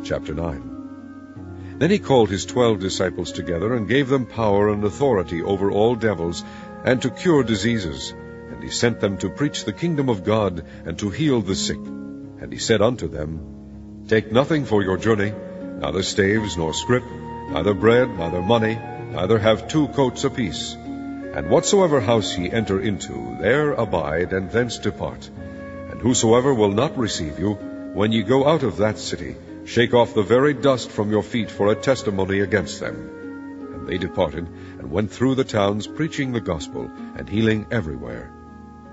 Chapter 9. Then he called his 12 disciples together, and gave them power and authority over all devils, and to cure diseases. And he sent them to preach the kingdom of God, and to heal the sick. And he said unto them, Take nothing for your journey, neither staves, nor scrip, neither bread, neither money, neither have 2 coats apiece. And whatsoever house ye enter into, there abide, and thence depart. And whosoever will not receive you, when ye go out of that city, shake off the very dust from your feet for a testimony against them. And they departed, and went through the towns, preaching the gospel, and healing everywhere.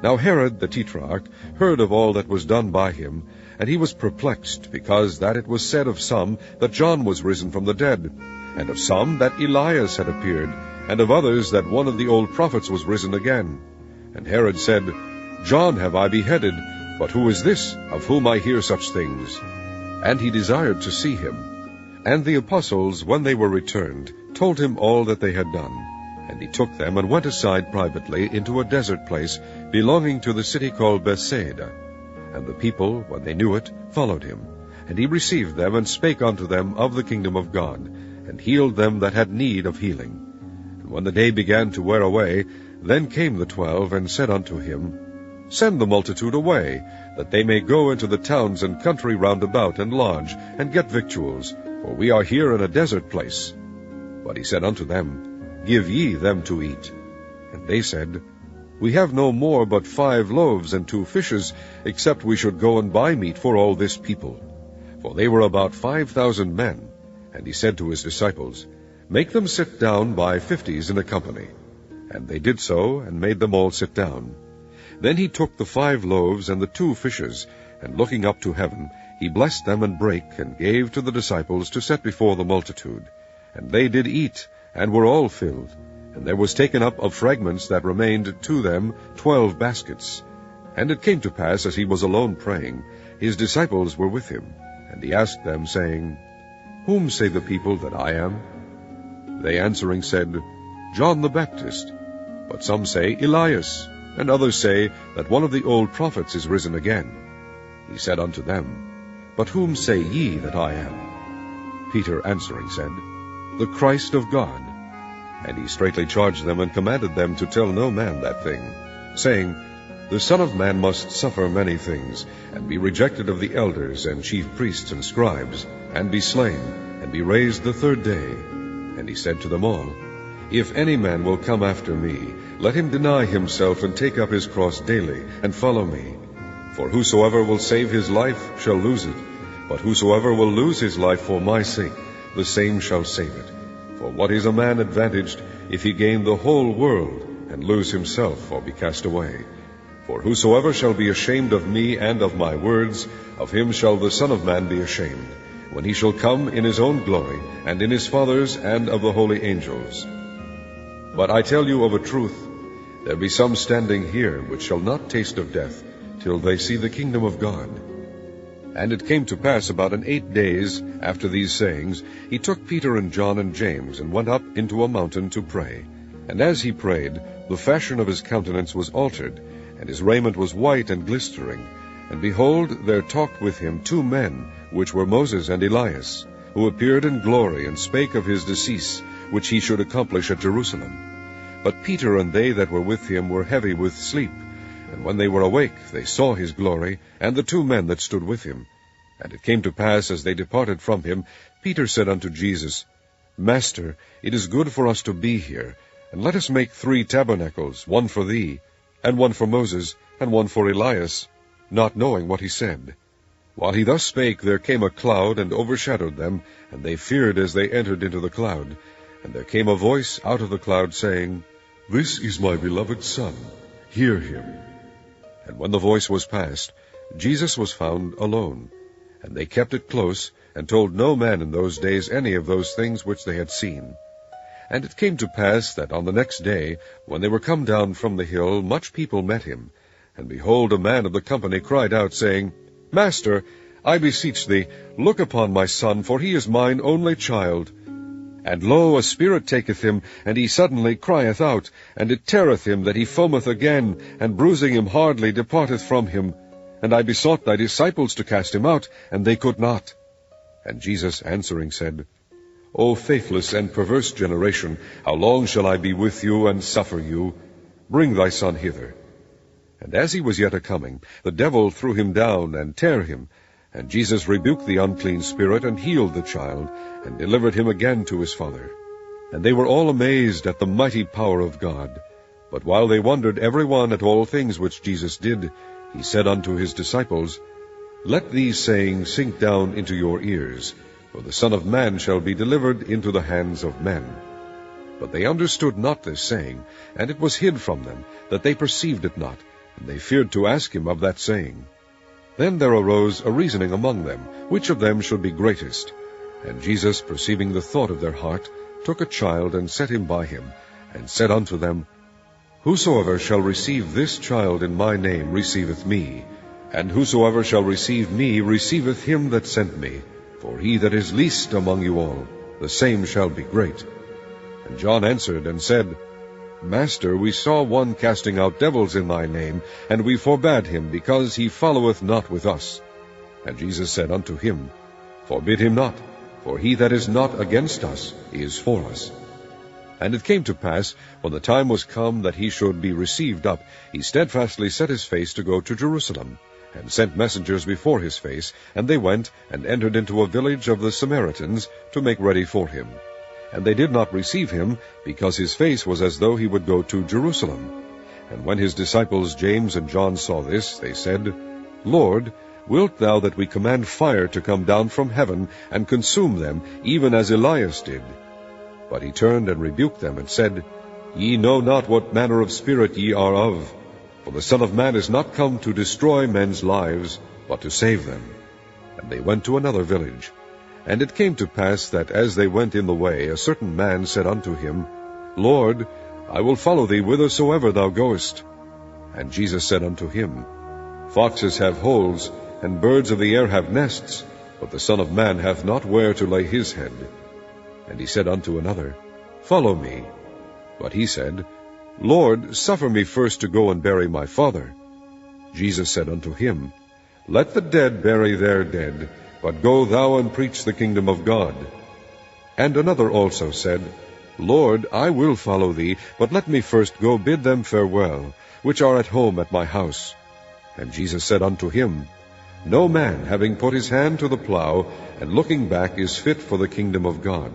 Now Herod the tetrarch heard of all that was done by him, and he was perplexed, because that it was said of some that John was risen from the dead, and of some that Elias had appeared, and of others that one of the old prophets was risen again. And Herod said, John have I beheaded, but who is this, of whom I hear such things? And he desired to see him. And the apostles, when they were returned, told him all that they had done. And he took them, and went aside privately into a desert place, belonging to the city called Bethsaida. And the people, when they knew it, followed him. And he received them, and spake unto them of the kingdom of God, and healed them that had need of healing. And when the day began to wear away, then came the 12, and said unto him, Send the multitude away, that they may go into the towns and country round about, and lodge, and get victuals, for we are here in a desert place. But he said unto them, Give ye them to eat. And they said, We have no more but 5 loaves and 2 fishes, except we should go and buy meat for all this people. For they were about 5,000 men. And he said to his disciples, Make them sit down by 50s in a company. And they did so, and made them all sit down. Then he took the 5 loaves and the 2 fishes, and looking up to heaven, he blessed them and brake, and gave to the disciples to set before the multitude. And they did eat, and were all filled. And there was taken up of fragments that remained to them 12 baskets. And it came to pass, as he was alone praying, his disciples were with him. And he asked them, saying, Whom say the people that I am? They answering said, John the Baptist. But some say, Elias. And others say that one of the old prophets is risen again. He said unto them, But whom say ye that I am? Peter answering said, The Christ of God. And he straitly charged them, and commanded them to tell no man that thing, saying, The Son of Man must suffer many things, and be rejected of the elders and chief priests and scribes, and be slain, and be raised the 3rd day. And he said to them all, If any man will come after me, let him deny himself, and take up his cross daily, and follow me. For whosoever will save his life shall lose it, but whosoever will lose his life for my sake, the same shall save it. For what is a man advantaged, if he gain the whole world, and lose himself, or be cast away? For whosoever shall be ashamed of me and of my words, of him shall the Son of Man be ashamed, when he shall come in his own glory, and in his Father's, and of the holy angels. But I tell you of a truth, there be some standing here which shall not taste of death, till they see the kingdom of God. And it came to pass about 8 days after these sayings, he took Peter and John and James, and went up into a mountain to pray. And as he prayed, the fashion of his countenance was altered, and his raiment was white and glistering. And behold, there talked with him 2 men, which were Moses and Elias, who appeared in glory, and spake of his decease, which he should accomplish at Jerusalem. But Peter and they that were with him were heavy with sleep. And when they were awake, they saw his glory, and the 2 men that stood with him. And it came to pass, as they departed from him, Peter said unto Jesus, Master, it is good for us to be here, and let us make 3 tabernacles, one for thee, and one for Moses, and one for Elias, not knowing what he said. While he thus spake, there came a cloud, and overshadowed them, and they feared as they entered into the cloud. And there came a voice out of the cloud, saying, This is my beloved Son, hear him. And when the voice was past, Jesus was found alone. And they kept it close, and told no man in those days any of those things which they had seen. And it came to pass that on the next day, when they were come down from the hill, much people met him. And behold, a man of the company cried out, saying, Master, I beseech thee, look upon my son, for he is mine only child. And lo, a spirit taketh him, and he suddenly crieth out, and it teareth him that he foameth again, and bruising him hardly departeth from him. And I besought thy disciples to cast him out, and they could not. And Jesus answering said, O faithless and perverse generation, how long shall I be with you and suffer you? Bring thy son hither. And as he was yet a-coming, the devil threw him down and tare him. And Jesus rebuked the unclean spirit, and healed the child, and delivered him again to his father. And they were all amazed at the mighty power of God. But while they wondered every one at all things which Jesus did, he said unto his disciples, Let these sayings sink down into your ears, for the Son of Man shall be delivered into the hands of men. But they understood not this saying, and it was hid from them, that they perceived it not, and they feared to ask him of that saying. Then there arose a reasoning among them, which of them should be greatest. And Jesus, perceiving the thought of their heart, took a child, and set him by him, and said unto them, Whosoever shall receive this child in my name receiveth me, and whosoever shall receive me receiveth him that sent me. For he that is least among you all, the same shall be great. And John answered and said, Master, we saw one casting out devils in thy name, and we forbade him, because he followeth not with us. And Jesus said unto him, Forbid him not, for he that is not against us is for us. And it came to pass, when the time was come that he should be received up, he steadfastly set his face to go to Jerusalem, and sent messengers before his face, and they went and entered into a village of the Samaritans to make ready for him. And they did not receive him, because his face was as though he would go to Jerusalem. And when his disciples James and John saw this, they said, Lord, wilt thou that we command fire to come down from heaven, and consume them, even as Elias did? But he turned and rebuked them, and said, Ye know not what manner of spirit ye are of. For the Son of Man is not come to destroy men's lives, but to save them. And they went to another village. And it came to pass that as they went in the way, a certain man said unto him, Lord, I will follow thee whithersoever thou goest. And Jesus said unto him, Foxes have holes, and birds of the air have nests, but the Son of Man hath not where to lay his head. And he said unto another, Follow me. But he said, Lord, suffer me first to go and bury my father. Jesus said unto him, Let the dead bury their dead, but go thou and preach the kingdom of God. And another also said, Lord, I will follow thee, but let me first go bid them farewell, which are at home at my house. And Jesus said unto him, No man, having put his hand to the plough, and looking back, is fit for the kingdom of God.